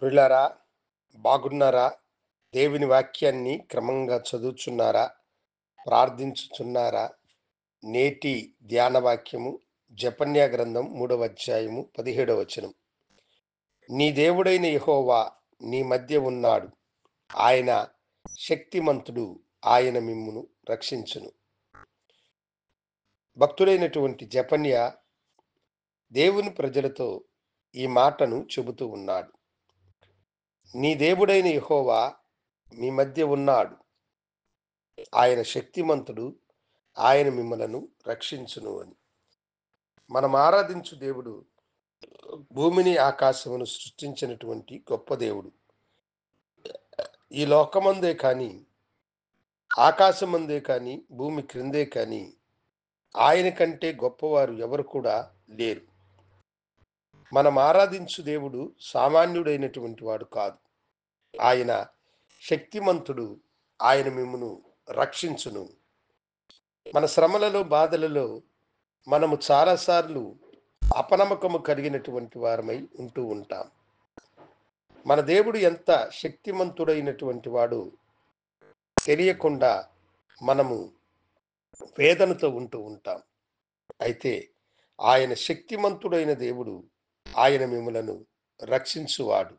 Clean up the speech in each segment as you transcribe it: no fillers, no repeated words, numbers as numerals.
ప్రియులారా, బాగున్నారా? దేవుని వాక్యాన్ని క్రమంగా చదువుచున్నారా? ప్రార్థించుచున్నారా? నేటి ధ్యాన వాక్యము జెఫన్యా గ్రంథం 3వ అధ్యాయము 17వ వచనం. నీ దేవుడైన యెహోవా నీ మధ్య ఉన్నాడు. ఆయన శక్తిమంతుడు. ఆయన మిమ్మును రక్షించును. భక్తుడైనటువంటి జెఫన్యా దేవుని ప్రజలతో ఈ మాటను చెబుతూ ఉన్నాడు. నీ దేవుడైన యెహోవా మీ మధ్య ఉన్నాడు. ఆయన శక్తిమంతుడు. ఆయన మిమ్మలను రక్షించును అని. మనం ఆరాధించు దేవుడు భూమిని ఆకాశమును సృష్టించినటువంటి గొప్ప దేవుడు. ఈ లోకమందే కానీ, ఆకాశమందే కానీ, భూమి క్రిందే కానీ ఆయన కంటే గొప్పవారు ఎవరు కూడా లేరు. మనం ఆరాధించు దేవుడు సామాన్యుడైనటువంటి వాడు కాదు. ఆయన శక్తిమంతుడు. ఆయన మిమ్మును రక్షించును. మన శ్రమలలో, బాధలలో మనము చాలాసార్లు అపనమ్మకము కలిగినటువంటి వారమై ఉంటూ ఉంటాం. మన దేవుడు ఎంత శక్తిమంతుడైనటువంటి వాడు తెలియకుండా మనము వేదనతో ఉంటూ ఉంటాం. అయితే ఆయన శక్తిమంతుడైన దేవుడు. ఆయన మిమ్ములను రక్షించువాడు.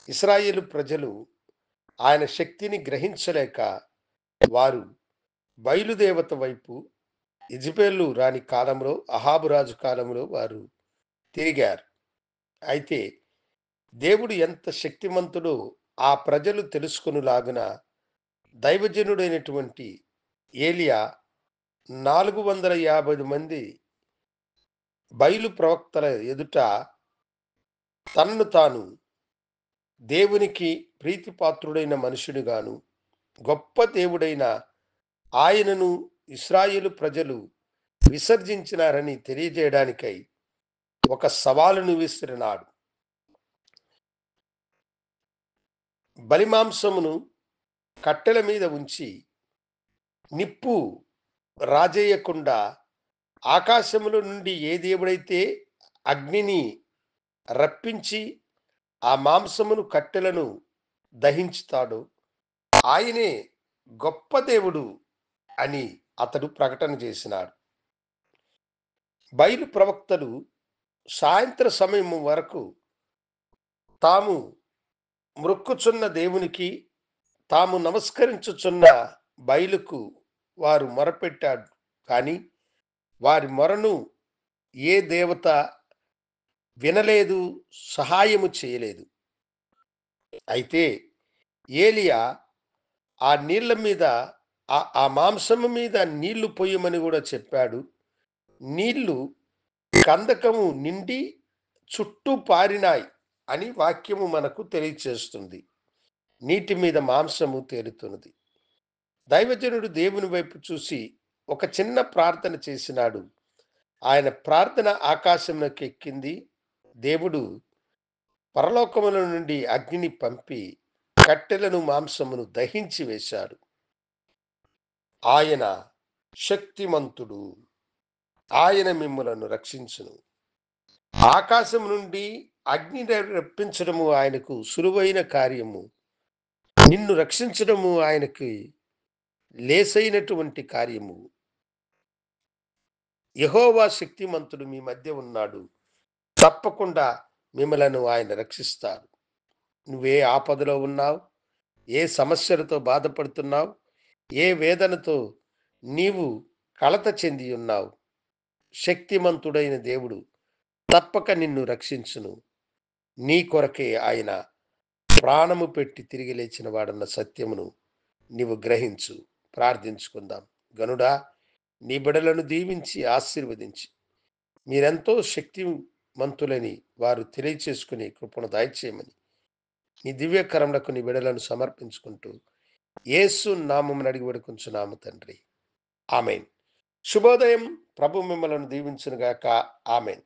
ఇశ్రాయేలు ప్రజలు ఆయన శక్తిని గ్రహించలేక వారు బయలుదేవత వైపు యెజెబెలు రాణి కాలంలో, అహాబు రాజు కాలంలో వారు తిరిగారు. అయితే దేవుడు ఎంత శక్తిమంతుడో ఆ ప్రజలు తెలుసుకొనులాగున దైవజనుడైనటువంటి ఏలియా 450 మంది బయలు ప్రవక్తల ఎదుట తనను తాను దేవునికి ప్రీతిపాత్రుడైన మనుషునిగాను, గొప్ప దేవుడైన ఆయనను ఇశ్రాయేలు ప్రజలు విసర్జించినారని తెలియజేయడానికై ఒక సవాలును విసిరినాడు. బలిమాంసమును కట్టెల మీద ఉంచి నిప్పు రాజేయకుండా ఆకాశములో నుండి ఏ దేవుడైతే అగ్నిని రప్పించి ఆ మాంసమును కట్టెలను దహించుతాడో ఆయనే గొప్ప దేవుడు అని అతడు ప్రకటన చేసినాడు. బయలు ప్రవక్తలు సాయంత్ర సమయం వరకు తాము మ్రొక్కుచున్న దేవునికి, తాము నమస్కరించుచున్న బయలుకు వారు మొరపెట్టాడు. కానీ వారి మొరను ఏ దేవత వినలేదు, సహాయము చేయలేదు. అయితే ఏలియా ఆ నీళ్ల మీద ఆ మాంసము మీద నీళ్లు పొయ్యమని కూడా చెప్పాడు. నీళ్లు కందకము నిండి చుట్టూ పారినాయి అని వాక్యము మనకు తెలియచేస్తుంది. నీటి మీద మాంసము తేలుతున్నది. దైవజనుడు దేవుని వైపు చూసి ఒక చిన్న ప్రార్థన చేసినాడు. ఆయన ప్రార్థన ఆకాశమునకు ఎక్కింది. దేవుడు పరలోకముల నుండి అగ్నిని పంపి కట్టెలను, మాంసమును దహించి వేశాడు. ఆయన శక్తిమంతుడు. ఆయన మిమ్ములను రక్షించును. ఆకాశం నుండి అగ్నిని రప్పించడము ఆయనకు సులువైన కార్యము. నిన్ను రక్షించడము ఆయనకి లేసైనటువంటి కార్యము. యెహోవా శక్తిమంతుడు మీ మధ్య ఉన్నాడు. తప్పకుండా మిమ్మలను ఆయన రక్షిస్తాడు. నువ్వే ఆపదలో ఉన్నావు, ఏ సమస్యలతో బాధపడుతున్నావు, ఏ వేదనతో నీవు కలత చెంది ఉన్నావు, శక్తిమంతుడైన దేవుడు తప్పక నిన్ను రక్షించును. నీ కొరకే ఆయన ప్రాణము పెట్టి తిరిగి లేచిన వాడన్న సత్యమును నీవు గ్రహించు. ప్రార్థించుకుందాం. గనుడా, నీ బిడలను దీవించి ఆశీర్వదించి మీరెంతో శక్తిమంతులని వారు తెలియచేసుకుని కృపను దయచేయమని నీ దివ్యకరములకు నీ బిడలను సమర్పించుకుంటూ యేసు నామమున అడిగి వేడుకొంచున్నాము తండ్రి. ఆమేన్. శుభోదయం. ప్రభు మిమ్మలను దీవించునుగాక. ఆమేన్.